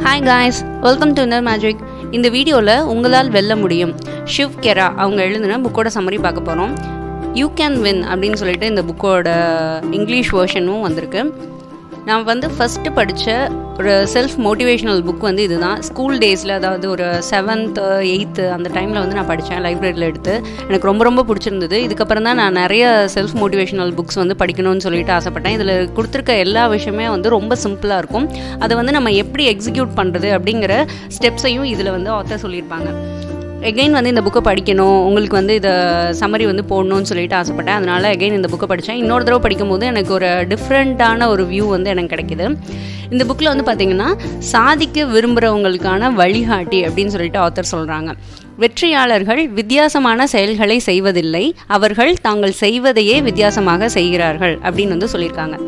Hi guys, welcome to Inner Magic. இந்த வீடியோவில் உங்களால் வெல்ல முடியும் ஷிவ் கெரா அவங்க எழுதின புக்கோட சம்மரி பார்க்க போகிறோம். யூ கேன் வின் அப்படின்னு சொல்லிட்டு இந்த புக்கோட இங்கிலீஷ் வேர்ஷனும் வந்திருக்கு. நான் ஃபஸ்ட்டு படித்த ஒரு செல்ஃப் மோட்டிவேஷ்னல் புக் இதுதான். ஸ்கூல் டேஸில், அதாவது ஒரு 7th 8th அந்த டைமில் நான் படித்தேன், லைப்ரரியில் எடுத்து. எனக்கு ரொம்ப ரொம்ப பிடிச்சிருந்தது. இதுக்கப்புறம் தான் நான் நிறைய செல்ஃப் மோட்டிவேஷ்னல் புக்ஸ் படிக்கணும்னு சொல்லிட்டு ஆசைப்பட்டேன். இதில் கொடுத்துருக்க எல்லா விஷயமே ரொம்ப சிம்பிளாக இருக்கும். அதை நம்ம எப்படி எக்ஸிக்யூட் பண்ணுறது அப்படிங்கிற ஸ்டெப்ஸையும் இதில் ஆத்தர் சொல்லியிருப்பாங்க. எகெயின் இந்த புக்கை படிக்கணும், உங்களுக்கு இதை சம்மரி போடணும்னு சொல்லிட்டு ஆசைப்பட்டேன். அதனால் எகெயின் இந்த புக்கை படித்தேன். இன்னொரு தடவை படிக்கும்போது எனக்கு ஒரு டிஃப்ரெண்ட்டான ஒரு வியூ எனக்கு கிடைக்கிது. இந்த புக்கில் பார்த்திங்கன்னா சாதிக்க விரும்புகிறவங்களுக்கான வழிகாட்டி அப்படின்னு சொல்லிட்டு ஆத்தர் சொல்கிறாங்க. வெற்றியாளர்கள் வித்தியாசமான செயல்களை செய்வதில்லை, அவர்கள் தாங்கள் செய்வதையே வித்தியாசமாக செய்கிறார்கள் அப்படின்னு சொல்லியிருக்காங்க.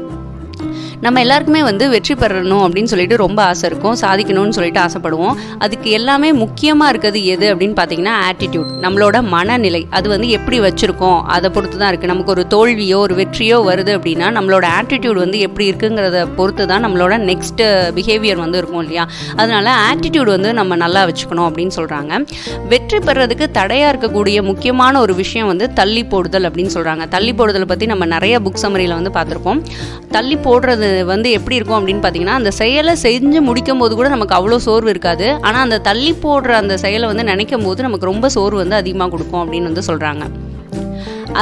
நம்ம எல்லாருக்குமே வெற்றி பெறணும் அப்படின்னு சொல்லிட்டு ரொம்ப ஆசை இருக்கும், சாதிக்கணும்னு சொல்லிட்டு ஆசைப்படுவோம். அதுக்கு எல்லாமே முக்கியமாக இருக்கிறது எது அப்படின்னு பார்த்தீங்கன்னா ஆட்டிடியூட், நம்மளோட மனநிலை. அது எப்படி வச்சுருக்கோம் அதை பொறுத்து தான் இருக்குது. நமக்கு ஒரு தோல்வியோ ஒரு வெற்றியோ வருது அப்படின்னா நம்மளோட ஆட்டிடியூட் எப்படி இருக்குங்கிறத பொறுத்து தான் நம்மளோட நெக்ஸ்ட் பிஹேவியர் இருக்கும் இல்லையா. அதனால ஆட்டிடியூட் நம்ம நல்லா வச்சுக்கணும் அப்படின்னு சொல்கிறாங்க. வெற்றி பெறதுக்கு தடையாக இருக்கக்கூடிய முக்கியமான ஒரு விஷயம் தள்ளி போடுதல் அப்படின்னு சொல்கிறாங்க. தள்ளி போடுதலை பற்றி நம்ம நிறைய புக் சம்மரியில் பார்த்துருப்போம். தள்ளி போடுறது எப்படி இருக்கும் அப்படின்னு பார்த்தீங்கன்னா, அந்த செயலை செஞ்சு முடிக்கும் போது கூட நமக்கு அவ்வளோ சோர்வு இருக்காது. ஆனால் அந்த தள்ளி போடுற அந்த செயலை நினைக்கும் போது நமக்கு ரொம்ப சோர்வு அதிகமாக கொடுக்கும் அப்படின்னு சொல்கிறாங்க.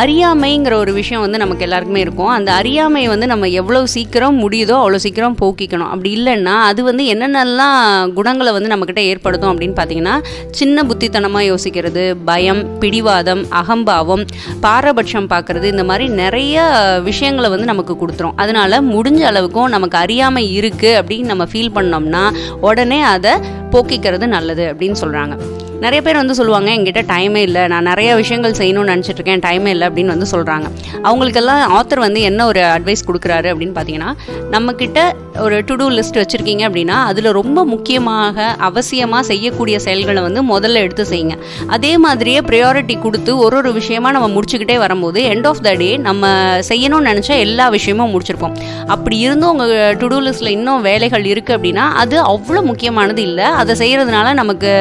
அறியாமைங்கிற ஒரு விஷயம் நமக்கு எல்லாருக்குமே இருக்கும். அந்த அறியாமை நம்ம எவ்வளோ சீக்கிரம் முடியுதோ அவ்வளோ சீக்கிரம் போக்கிக்கணும். அப்படி இல்லைன்னா அது என்னென்னலாம் குணங்களை நம்மக்கிட்ட ஏற்படுத்தும் அப்படின்னு பார்த்தீங்கன்னா, சின்ன புத்தித்தனமாக யோசிக்கிறது, பயம், பிடிவாதம், அகம்பாவம், பாரபட்சம் பார்க்குறது, இந்த மாதிரி நிறைய விஷயங்களை நமக்கு கொடுத்துரும். அதனால் முடிஞ்ச அளவுக்கும் நமக்கு அறியாமை இருக்குது அப்படின்னு நம்ம ஃபீல் பண்ணோம்னா உடனே அதை போக்கிக்கிறது நல்லது அப்படின்னு சொல்கிறாங்க. நிறைய பேர் சொல்லுவாங்க, என்கிட்ட டைமே இல்லை, நான் நிறைய விஷயங்கள் செய்யணும்னு நினச்சிட்ருக்கேன், டைமே இல்லை அப்படின்னு சொல்கிறாங்க. அவங்களுக்கெல்லாம் ஆத்தர் என்ன ஒரு அட்வைஸ் கொடுக்குறாரு அப்படின்னு பார்த்தீங்கன்னா, நம்மக்கிட்ட ஒரு டு டூ லிஸ்ட் வச்சுருக்கீங்க அப்படின்னா அதில் ரொம்ப முக்கியமாக அவசியமாக செய்யக்கூடிய செயல்களை முதல்ல எடுத்து செய்யுங்க. அதே மாதிரியே ப்ரையாரிட்டி கொடுத்து ஒரு விஷயமா நம்ம முடிச்சுக்கிட்டே வரும்போது எண்ட் ஆஃப் த டே நம்ம செய்யணும்னு நினச்ச எல்லா விஷயமும் முடிச்சிருப்போம். அப்படி இருந்தும் உங்கள் டு டூ லிஸ்ட்டில் இன்னும் வேலைகள் இருக்குது அப்படின்னா அது அவ்வளோ முக்கியமானது இல்லை. அதை செய்கிறதுனால நமக்கு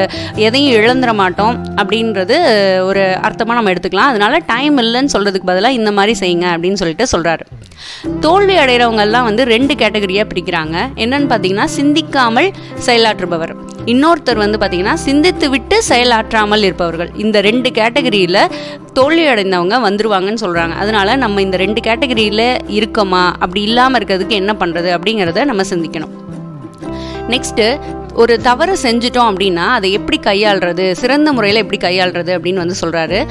எதையும் இழந்துட மாட்டோம் அப்படின்றது ஒரு அர்த்தமாக நம்ம எடுத்துக்கலாம். அதனால டைம் இல்லைன்னு சொல்கிறதுக்கு பதிலாக இந்த மாதிரி செய்யுங்க அப்படின்னு சொல்லிட்டு சொல்கிறாரு. தோல்வி அடைகிறவங்கெல்லாம் 2 கேட்டகரியாக பிரிக்கிறாங்க. என்னன்னு பார்த்தீங்கன்னா, சிந்திக்காமல் செயலாற்றுபவர், இன்னொருத்தர் பார்த்தீங்கன்னா சிந்தித்து விட்டு செயலாற்றாமல் இருப்பவர்கள். இந்த 2 கேட்டகரியில் தோல்வி அடைந்தவங்க வந்துருவாங்கன்னு சொல்கிறாங்க. அதனால நம்ம இந்த 2 கேட்டகரியில் இருக்கோமா, அப்படி இல்லாமல் இருக்கிறதுக்கு என்ன பண்ணுறது அப்படிங்கிறத நம்ம சிந்திக்கணும். நெக்ஸ்ட்டு, ஒரு தவறு செஞ்சிட்டோம் அப்படின்னா அதை எப்படி கையாளுறது, சிறந்த முறையில் எப்படி கையாளுறது அப்படின்னு சொல்கிறாரு.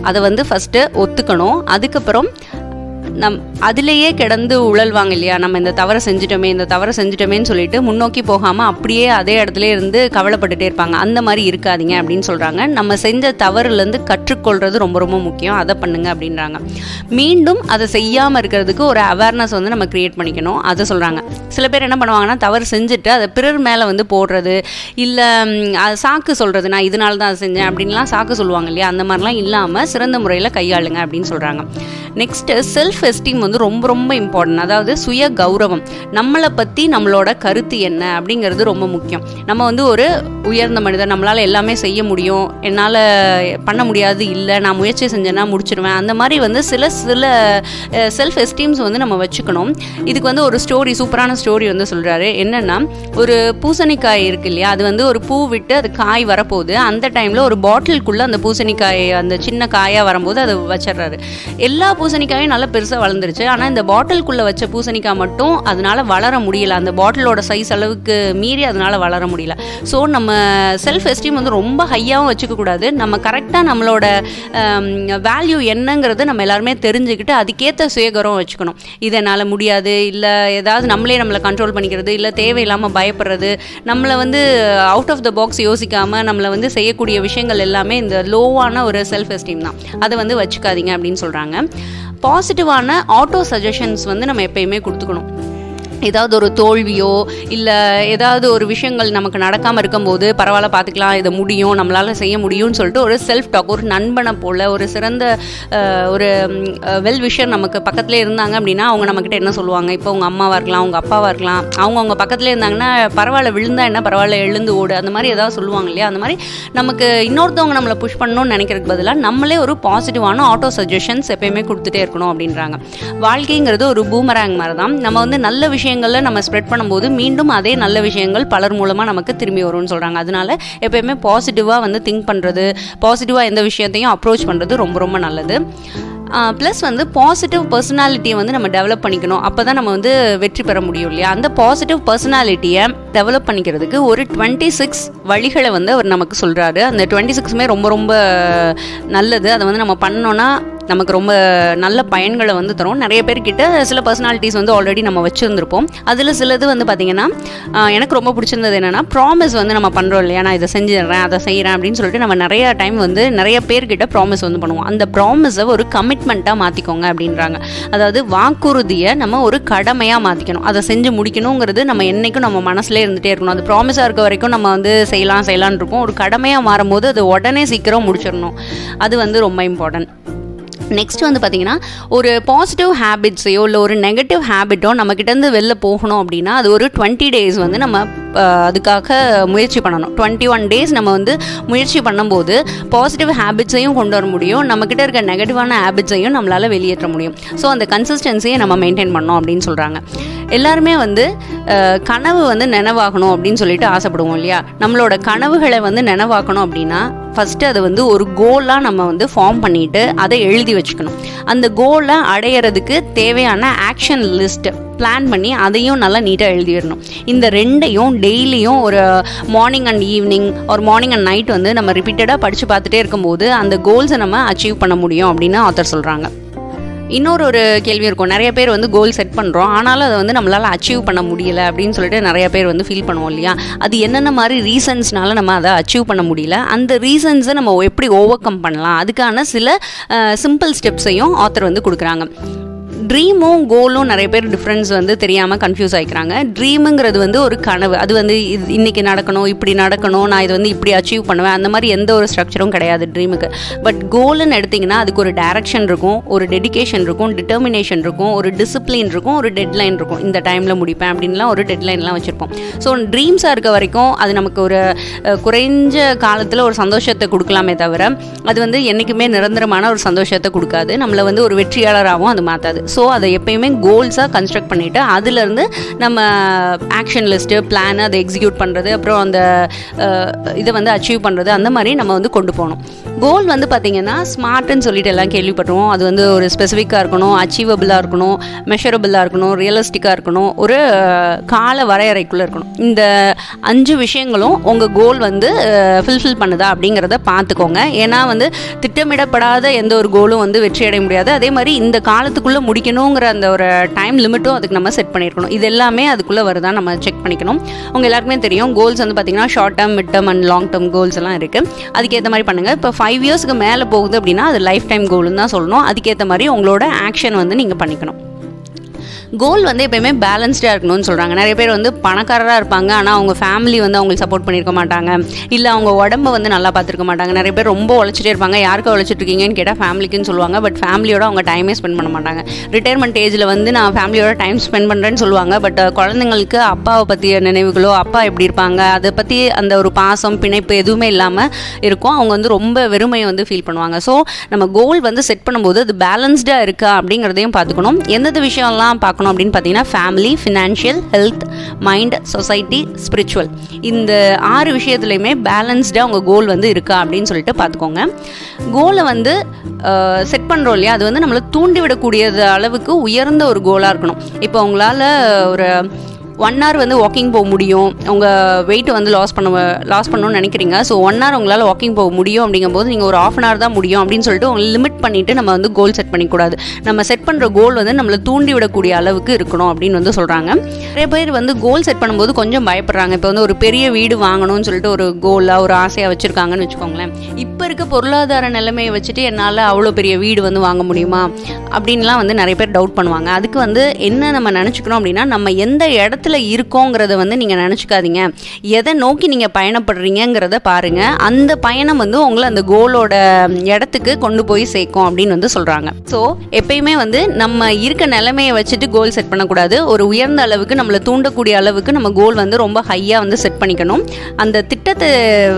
அதை ஃபஸ்ட்டு ஒத்துக்கணும். அதுக்கப்புறம் அதிலேயே கிடந்து உழல்வாங்க இல்லையா, நம்ம இந்த தவறை செஞ்சிட்டோமேன்னு சொல்லிட்டு முன்னோக்கி போகாமல் அப்படியே அதே இடத்துல இருந்து கவலைப்பட்டுட்டே இருப்பாங்க. அந்த மாதிரி இருக்காதீங்க அப்படின்னு சொல்கிறாங்க. நம்ம செஞ்ச தவறுலேருந்து கற்றுக்கொள்வது ரொம்ப ரொம்ப முக்கியம், அதை பண்ணுங்க அப்படின்றாங்க. மீண்டும் அதை செய்யாமல் இருக்கிறதுக்கு ஒரு அவேர்னஸ் நம்ம க்ரியேட் பண்ணிக்கணும், அதை சொல்கிறாங்க. சில பேர் என்ன பண்ணுவாங்கன்னா, தவறு செஞ்சுட்டு அதை பிறர் மேலே போடுறது, இல்லை அது சாக்கு சொல்கிறது, நான் இதனால தான் அதை செஞ்சேன் அப்படின்லாம் சாக்கு சொல்லுவாங்க இல்லையா. அந்த மாதிரிலாம் இல்லாமல் சிறந்த முறையில் கையாளுங்க அப்படின்னு சொல்கிறாங்க. நெக்ஸ்ட்டு, செல்ஃப் எஸ்டீம் ரொம்ப ரொம்ப இம்பார்ட்டன்ட். அதாவது சுய கௌரவம், நம்மளை பற்றி நம்மளோட கருத்து என்ன அப்படிங்கிறது ரொம்ப முக்கியம். நம்ம ஒரு உயர்ந்த மனிதர், நம்மளால் எல்லாமே செய்ய முடியும், என்னால் பண்ண முடியாது இல்லை, நான் முயற்சி செஞ்சேன்னா முடிச்சிடுவேன், அந்த மாதிரி சில செல்ஃப் எஸ்டீம்ஸ் நம்ம வச்சுக்கணும். இதுக்கு ஒரு ஸ்டோரி, சூப்பரான ஸ்டோரி சொல்கிறாரு. என்னென்னா, ஒரு பூசணிக்காய் இருக்கு இல்லையா, அது ஒரு பூ விட்டு அது காய் வரப்போகுது. அந்த டைமில் ஒரு பாட்டிலுக்குள்ளே அந்த பூசணிக்காய் அந்த சின்ன காயாக வரும்போது அதை வச்சிடுறாரு. எல்லா பூசணிக்காயும் நல்லா பெருசாக வளர்ந்துருச்சு. ஆனால் இந்த பாட்டிலுக்குள்ளே வச்ச பூசணிக்காய் மட்டும் அதனால் வளர முடியல, அந்த பாட்டிலோட சைஸ் அளவுக்கு மீறி அதனால் வளர முடியல. ஸோ நம்ம செல்ஃப் எஸ்டீம் ரொம்ப ஹையாகவும் வச்சுக்கக்கூடாது. நம்ம கரெக்டாக நம்மளோட வேல்யூ என்னங்கிறத நம்ம எல்லாருமே தெரிஞ்சுக்கிட்டு அதுக்கேற்ற சுயகரம் வச்சுக்கணும். இது என்னால் முடியாது, இல்லை ஏதாவது நம்மளை கண்ட்ரோல் பண்ணிக்கிறது, இல்லை தேவையில்லாமல் பயப்படுறது, நம்மளை அவுட் ஆஃப் த பாக்ஸ் யோசிக்காமல் நம்மளை செய்யக்கூடிய விஷயங்கள் எல்லாமே இந்த லோவான ஒரு செல்ஃப் எஸ்டீம் தான். அதை வச்சுக்காதீங்க அப்படின்னு சொல்கிறாங்க. பாசிட்டிவான ஆட்டோ சஜஷன்ஸ் நம்ம எப்பயுமே கொடுத்துக்கணும். ஏதாவது ஒரு தோல்வியோ இல்லை ஏதாவது ஒரு விஷயங்கள் நமக்கு நடக்காமல் இருக்கும்போது பரவாயில்ல பார்த்துக்கலாம், இதை முடியும், நம்மளால் செய்ய முடியும்னு சொல்லிட்டு ஒரு செல்ஃப் டாக், ஒரு நண்பனை போல் ஒரு சிறந்த ஒரு வெல் விஷர் நமக்கு பக்கத்துலேயே இருந்தாங்க அப்படின்னா அவங்க நம்மக்கிட்ட என்ன சொல்லுவாங்க, இப்போ உங்கள் அம்மாவாக இருக்கலாம், உங்கள் அப்பாவாக இருக்கலாம், அவங்க பக்கத்துலேயே இருந்தாங்கன்னா பரவாயில்ல விழுந்தா என்ன பரவாயில்ல எழுந்து ஓடு, அந்த மாதிரி ஏதாவது சொல்லுவாங்க இல்லையா. அந்த மாதிரி நமக்கு இன்னொருத்தவங்க நம்மளை புஷ் பண்ணணும்னு நினைக்கிறதுக்கு பதிலாக நம்மளே ஒரு பாசிட்டிவான ஆட்டோ சஜஷன்ஸ் எப்பயுமே கொடுத்துட்டே இருக்கணும் அப்படின்றாங்க. வாழ்க்கைங்கிறது ஒரு பூமராங் மாதிரி தான். நம்ம வந்து நல்ல விஷயங்களில் நம்ம ஸ்ப்ரெட் பண்ணும்போது மீண்டும் அதே நல்ல விஷயங்கள் பலர் மூலமாக நமக்கு திரும்பி வரும்னு சொல்கிறாங்க. அதனால எப்பயுமே பாசிட்டிவாக வந்து திங்க் பண்ணுறது, பாசிட்டிவாக எந்த விஷயத்தையும் அப்ரோச் பண்ணுறது ரொம்ப ரொம்ப நல்லது. ப்ளஸ் வந்து பாசிட்டிவ் பர்சனாலிட்டியை வந்து நம்ம டெவலப் பண்ணிக்கணும். அப்போ தான் நம்ம வந்து வெற்றி பெற முடியும் இல்லையா. அந்த பாசிட்டிவ் பர்சனாலிட்டியை டெவலப் பண்ணிக்கிறதுக்கு ஒரு 26 வழிகளை வந்து அவர் நமக்கு சொல்கிறாரு. அந்த 26மே ரொம்ப ரொம்ப நல்லது. அதை வந்து நம்ம பண்ணோன்னா நமக்கு ரொம்ப நல்ல பயன்களை வந்து தரும். நிறைய பேர்கிட்ட சில பர்சனாலிட்டிஸ் வந்து ஆல்ரெடி நம்ம வச்சுருந்துருப்போம். அதில் சிலது வந்து பார்த்திங்கன்னா எனக்கு ரொம்ப பிடிச்சிருந்தது என்னென்னா, ப்ராமிஸ் வந்து நம்ம பண்ணுறோம் இல்லையா, நான் இதை செஞ்சிடறேன் அதை செய்கிறேன் அப்படின்னு சொல்லிட்டு நம்ம நிறையா டைம் வந்து நிறைய பேர்கிட்ட ப்ராமிஸ் வந்து பண்ணுவோம். அந்த ப்ராமிஸை ஒரு கமிட்மெண்ட்டாக மாற்றிக்கோங்க அப்படின்றாங்க. அதாவது வாக்குறுதியை நம்ம ஒரு கடமையாக மாற்றிக்கணும். அதை செஞ்சு முடிக்கணுங்கிறது நம்ம என்றைக்கும் நம்ம மனசுலேயே இருந்துகிட்டே இருக்கணும். அது ப்ராமிஸாக இருக்க வரைக்கும் நம்ம வந்து செய்யலான்னு இருக்கும். ஒரு கடமையாக மாறும்போது அது உடனே சீக்கிரம் முடிச்சிடணும். அது வந்து ரொம்ப இம்பார்ட்டன்ட். நெக்ஸ்ட் வந்து பார்த்திங்கன்னா, ஒரு பாசிட்டிவ் ஹேபிட்ஸையோ இல்லை ஒரு நெகட்டிவ் ஹேபிட்டோ நம்மக்கிட்டேருந்து வெளில போகணும் அப்படின்னா அது ஒரு 20 days வந்து நம்ம அதுக்காக முயற்சி பண்ணணும். 21 days நம்ம வந்து முயற்சி பண்ணும்போது பாசிட்டிவ் ஹேபிட்ஸையும் கொண்டு வர முடியும், நம்மக்கிட்ட இருக்க நெகட்டிவான ஹேபிட்ஸையும் நம்மளால் வெளியேற்ற முடியும். ஸோ அந்த கன்சிஸ்டன்சியை நம்ம மெயின்டைன் பண்ணோம் அப்படின்னு சொல்கிறாங்க. எல்லாருமே வந்து கனவு வந்து நினைவாகணும் அப்படின்னு சொல்லிட்டு ஆசைப்படுவோம் இல்லையா. நம்மளோட கனவுகளை வந்து நினைவாக்கணும் அப்படின்னா ஃபஸ்ட்டு அதை வந்து ஒரு கோலாக நம்ம வந்து ஃபார்ம் பண்ணிவிட்டு அதை எழுதி வச்சுக்கணும். அந்த கோலை அடையிறதுக்கு தேவையான ஆக்ஷன் லிஸ்ட் பிளான் பண்ணி அதையும் நல்லா நீட்டாக எழுதிடணும். இந்த ரெண்டையும் டெய்லியும் ஒரு மார்னிங் அண்ட் ஈவினிங் ஒரு மார்னிங் அண்ட் நைட் வந்து நம்ம ரிப்பீட்டடாக படித்து பார்த்துட்டே இருக்கும்போது அந்த கோல்ஸை நம்ம அச்சீவ் பண்ண முடியும் அப்படின்னு ஆத்தர் சொல்கிறாங்க. இன்னொரு கேள்வி இருக்கும், நிறைய பேர் வந்து கோல் செட் பண்ணுறோம் ஆனாலும் அதை வந்து நம்மளால் அச்சீவ் பண்ண முடியலை அப்படின்னு சொல்லிட்டு நிறைய பேர் வந்து ஃபீல் பண்ணுவோம் இல்லையா. அது என்னென்ன மாதிரி ரீசன்ஸ்னால நம்ம அதை அச்சீவ் பண்ண முடியல, அந்த ரீசன்ஸை நம்ம எப்படி ஓவர் கம் பண்ணலாம், அதுக்கான சில சிம்பிள் ஸ்டெப்ஸையும் ஆத்தர் வந்து கொடுக்குறாங்க. ட்ரீமும் கோலும் நிறைய பேர் டிஃப்ரென்ஸ் வந்து தெரியாமல் கன்ஃபியூஸ் ஆகிக்கிறாங்க. ட்ரீமுங்கிறது வந்து ஒரு கனவு, அது வந்து இன்றைக்கி நடக்கணும், இப்படி நடக்கணும், நான் இது வந்து இப்படி அச்சீவ் பண்ணுவேன், அந்த மாதிரி எந்த ஒரு ஸ்ட்ரக்சரும் கிடையாது ட்ரீமுக்கு. பட் கோல்னு எடுத்திங்கன்னா அதுக்கு ஒரு டைரக்ஷன் இருக்கும், ஒரு டெடிகேஷன் இருக்கும், டிட்டர்மினேஷன் இருக்கும், ஒரு டிசிப்ளின் இருக்கும், ஒரு டெட்லைன் இருக்கும். இந்த டைமில் முடிப்பேன் அப்படின்லாம் ஒரு டெட்லைன்லாம் வச்சுருப்போம். ஸோ ட்ரீம்ஸாக இருக்க வரைக்கும் அது நமக்கு ஒரு குறைஞ்ச காலத்தில் ஒரு சந்தோஷத்தை கொடுக்கலாமே தவிர அது வந்து என்றைக்குமே நிரந்தரமான ஒரு சந்தோஷத்தை கொடுக்காது, நம்மளை வந்து ஒரு வெற்றியாளராகவும் அது மாற்றாது. ஸோ அதை எப்பயுமே கோல்ஸாக கன்ஸ்ட்ரக்ட் பண்ணிவிட்டு அதுலேருந்து நம்ம ஆக்ஷன் லிஸ்ட்டு பிளான் அதை எக்ஸிக்யூட் பண்ணுறது, அப்புறம் அந்த இதை வந்து அச்சீவ் பண்ணுறது, அந்த மாதிரி நம்ம வந்து கொண்டு போகணும். கோல் வந்து பார்த்திங்கன்னா ஸ்மார்ட்னு சொல்லிட்டு எல்லாம் கேள்விப்பட்டுருவோம். அது வந்து ஒரு ஸ்பெசிஃபிக்காக இருக்கணும், அச்சீவபிளாக இருக்கணும், மெஷரபிளாக இருக்கணும், ரியலிஸ்டிக்காக இருக்கணும், ஒரு கால வரையறைக்குள்ளே இருக்கணும். இந்த 5 விஷயங்களும் உங்கள் கோல் வந்து ஃபில்ஃபில் பண்ணுதா அப்படிங்கிறத பார்த்துக்கோங்க. ஏன்னா வந்து திட்டமிடப்படாத எந்த ஒரு கோலும் வந்து வெற்றி அடைய முடியாது. அதே மாதிரி இந்த காலத்துக்குள்ளே முடிக்கணுங்கிற அந்த ஒரு டைம் லிமிட்டும் அதுக்கு நம்ம செட் பண்ணியிருக்கணும். இது எல்லாமே அதுக்குள்ளே வருதான் நம்ம செக் பண்ணிக்கணும். உங்கள் எல்லாருக்குமே தெரியும் கோல்ஸ் வந்து பார்த்திங்கன்னா short term, mid term and long term goals எல்லாம் இருக்குது. அதுக்கேற்ற மாதிரி பண்ணுங்கள். இப்போ 5 இயர்ஸ்க்கு மேலே போகுது அப்படின்னா அது லைஃப் டைம் கோல்னு தான் சொல்லணும். அதுக்கேற்ற மாதிரி உங்களோட ஆக்ஷன் வந்து நீங்கள் பண்ணிக்கணும். கோல் வந்து எப்பயுமே பேலன்ஸ்டாக இருக்கணும்னு சொல்கிறாங்க. நிறைய பேர் வந்து பணக்காரராக இருப்பாங்க ஆனால் அவங்க ஃபேமிலி வந்து அவங்களுக்கு சப்போர்ட் பண்ணியிருக்க மாட்டாங்க, இல்லை அவங்க உடம்பை வந்து நல்லா பார்த்துருக்க மாட்டாங்க. நிறைய பேர் ரொம்ப உழைச்சிட்டே இருப்பாங்க, யாருக்கு உழைச்சிட்ருக்கீங்கன்னு கேட்டால் ஃபேமிலிக்குன்னு சொல்லுவாங்க. பட் ஃபேமிலியோட அவங்க டைமே ஸ்பெண்ட் பண்ண மாட்டாங்க. ரிட்டையர்மெண்ட் ஏஜில் வந்து நான் ஃபேமிலியோட டைம் ஸ்பெண்ட் பண்ணுறேன்னு சொல்லுவாங்க. பட் குழந்தைங்களுக்கு அப்பாவை பற்றிய நினைவுகளோ, அப்பா எப்படி இருப்பாங்க அதை பற்றி அந்த ஒரு பாசம் பிணைப்பு எதுவுமே இல்லாமல் இருக்கும். அவங்க வந்து ரொம்ப வெறுமையை வந்து ஃபீல் பண்ணுவாங்க. ஸோ நம்ம கோல் வந்து செட் பண்ணும்போது அது பேலன்ஸ்டாக இருக்கா அப்படிங்கிறதையும் பார்த்துக்கணும். எந்தெந்த விஷயம்லாம் பார்க்கணும் அப்படின்னு பார்த்தீங்கன்னா family, financial, health, mind, society, spiritual, இந்த 6 விஷயத்துலையுமே பேலன்ஸ்டாக உங்கள் கோல் வந்து இருக்கா அப்படின்னு சொல்லிட்டு பார்த்துக்கோங்க. கோலை வந்து செட் பண்ணுறோம் இல்லையா, அது வந்து நம்மளை தூண்டிவிடக்கூடிய அளவுக்கு உயர்ந்த ஒரு கோலாக இருக்கணும். இப்போ உங்களால் ஒரு 1 hour வந்து வாக்கிங் போக முடியும், உங்கள் வெயிட் வந்து லாஸ் பண்ணணும்னு நினைக்கிறீங்க. ஸோ 1 hour உங்களால் வாக்கிங் போக முடியும் அப்படிங்கும்போது நீங்கள் ஒரு 1/2 hour தான் முடியும் அப்படின்னு சொல்லிட்டு உங்களை லிமிட் பண்ணிவிட்டு நம்ம வந்து கோல் செட் பண்ணிக்கூடாது. நம்ம செட் பண்ணுற கோல் வந்து நம்மளை தூண்டி விடக்கூடிய அளவுக்கு இருக்கணும் அப்படின்னு வந்து சொல்கிறாங்க. நிறைய பேர் வந்து கோல் செட் பண்ணும்போது கொஞ்சம் பயப்படுறாங்க. இப்போ வந்து ஒரு பெரிய வீடு வாங்கணும்னு சொல்லிட்டு ஒரு கோலாக ஒரு ஆசையாக வச்சுருக்காங்கன்னு வச்சுக்கோங்களேன். இப்போ இருக்க பொருளாதார நிலைமையை வச்சுட்டு என்னால் அவ்வளோ பெரிய வீடு வந்து வாங்க முடியுமா அப்படின்லாம் வந்து நிறைய பேர் டவுட் பண்ணுவாங்க. அதுக்கு வந்து என்ன நம்ம நினச்சிக்கணும் அப்படின்னா, நம்ம எந்த இடத்துல இருக்கோங்கிறத வந்து நீங்கள் நினச்சிக்காதீங்க, எதை நோக்கி நீங்கள் பயணப்படுறீங்கிறத பாருங்கள். அந்த பயணம் வந்து உங்களை அந்த கோலோட இடத்துக்கு கொண்டு போய் சேர்க்கும் அப்படின்னு வந்து சொல்கிறாங்க. ஸோ எப்பயுமே வந்து நம்ம இருக்க நிலைமையை வச்சுட்டு கோல் செட் பண்ணக்கூடாது. ஒரு உயர்ந்த அளவுக்கு நம்மளை தூண்டக்கூடிய அளவுக்கு நம்ம கோல் வந்து ரொம்ப ஹையாக வந்து செட் பண்ணிக்கணும். அந்த திட்டத்தை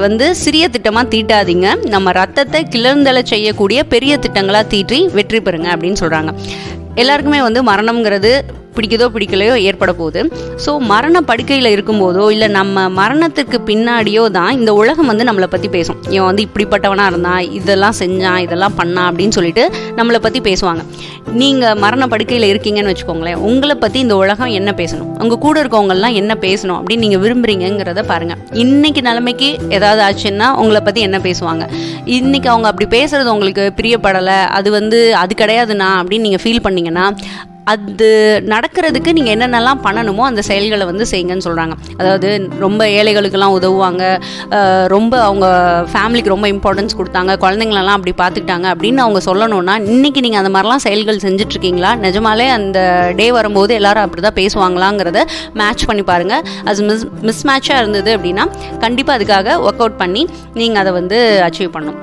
வந்து சிறிய திட்டமாக தீட்டாதீங்க. நம்ம ரத்தத்தை கிளர்ந்தலை செய்யக்கூடிய பெரிய திட்டங்களாக தீட்டி வெற்றி பெறுங்க அப்படின்னு சொல்கிறாங்க. எல்லாருக்குமே வந்து மரணம்ங்கிறது பிடிக்குதோ பிடிக்கலையோ ஏற்பட போகுது. ஸோ மரண படுக்கையில் இருக்கும்போதோ இல்லை நம்ம மரணத்துக்கு பின்னாடியோ தான் இந்த உலகம் வந்து நம்மளை பற்றி பேசும். இவன் வந்து இப்படிப்பட்டவனாக இருந்தான், இதெல்லாம் செஞ்சான், இதெல்லாம் பண்ணான் அப்படின்னு சொல்லிட்டு நம்மளை பற்றி பேசுவாங்க. நீங்கள் மரண படுக்கையில் இருக்கீங்கன்னு வச்சுக்கோங்களேன், உங்களை பற்றி இந்த உலகம் என்ன பேசணும், உங்கள் கூட இருக்கவங்கெல்லாம் என்ன பேசணும் அப்படின்னு நீங்கள் விரும்புகிறீங்கிறத பாருங்கள். இன்றைக்கி நிலைமைக்கு ஏதாவது ஆச்சுன்னா உங்களை பற்றி என்ன பேசுவாங்க, இன்றைக்கி அவங்க அப்படி பேசுகிறது உங்களுக்கு பிரியப்படலை, அது வந்து அது கிடையாதுண்ணா அப்படின்னு நீங்கள் ஃபீல் பண்ணிங்கன்னா அது நடக்கிறதுக்கு நீங்கள் என்னென்னலாம் பண்ணணுமோ அந்த செயல்களை வந்து செய்யுங்கன்னு சொல்கிறாங்க. அதாவது ரொம்ப ஏழைகளுக்கெல்லாம் உதவுவாங்க, ரொம்ப அவங்க ஃபேமிலிக்கு ரொம்ப இம்பார்ட்டன்ஸ் கொடுத்தாங்க, குழந்தைங்களெல்லாம் அப்படி பார்த்துக்கிட்டாங்க அப்படின்னு அவங்க சொல்லணும்னா இன்றைக்கி நீங்கள் அந்த மாதிரிலாம் செயல்கள் செஞ்சிட்ருக்கீங்களா? நிஜமாலே அந்த டே வரும்போது எல்லோரும் அப்படி தான் பேசுவாங்களாங்கிறத மேட்ச் பண்ணி பாருங்கள். அது மிஸ் மேட்சாக இருந்தது அப்படின்னா கண்டிப்பாக அதுக்காக ஒர்க் அவுட் பண்ணி நீங்கள் அதை வந்து அச்சீவ் பண்ணணும்.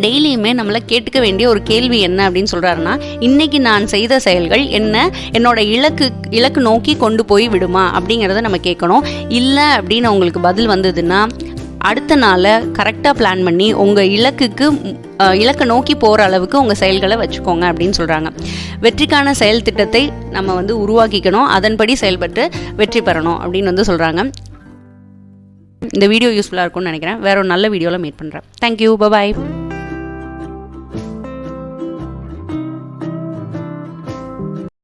டெய்லியுமே நம்மளை கேட்டுக்க வேண்டிய ஒரு கேள்வி என்ன அப்படின்னு சொல்கிறாருன்னா, இன்றைக்கி நான் செய்த செயல்கள் என்ன என்னோட இலக்கு நோக்கி கொண்டு போய் விடுமா அப்படிங்கிறத நம்ம கேட்கணும். இல்லை அப்படின்னு உங்களுக்கு பதில் வந்ததுன்னா அடுத்த நாளை கரெக்டாக பிளான் பண்ணி உங்கள் இலக்கை நோக்கி போகிற அளவுக்கு உங்கள் செயல்களை வச்சுக்கோங்க அப்படின்னு சொல்கிறாங்க. வெற்றிக்கான செயல் திட்டத்தை நம்ம வந்து உருவாக்கிக்கணும், அதன்படி செயல்பட்டு வெற்றி பெறணும் அப்படின்னு வந்து சொல்கிறாங்க. இந்த வீடியோ யூஸ்ஃபுல்லாக இருக்கும்னு நினைக்கிறேன். வேற ஒரு நல்ல வீடியோவில் மீட் பண்ணுறேன். தேங்க்யூ, பாய்.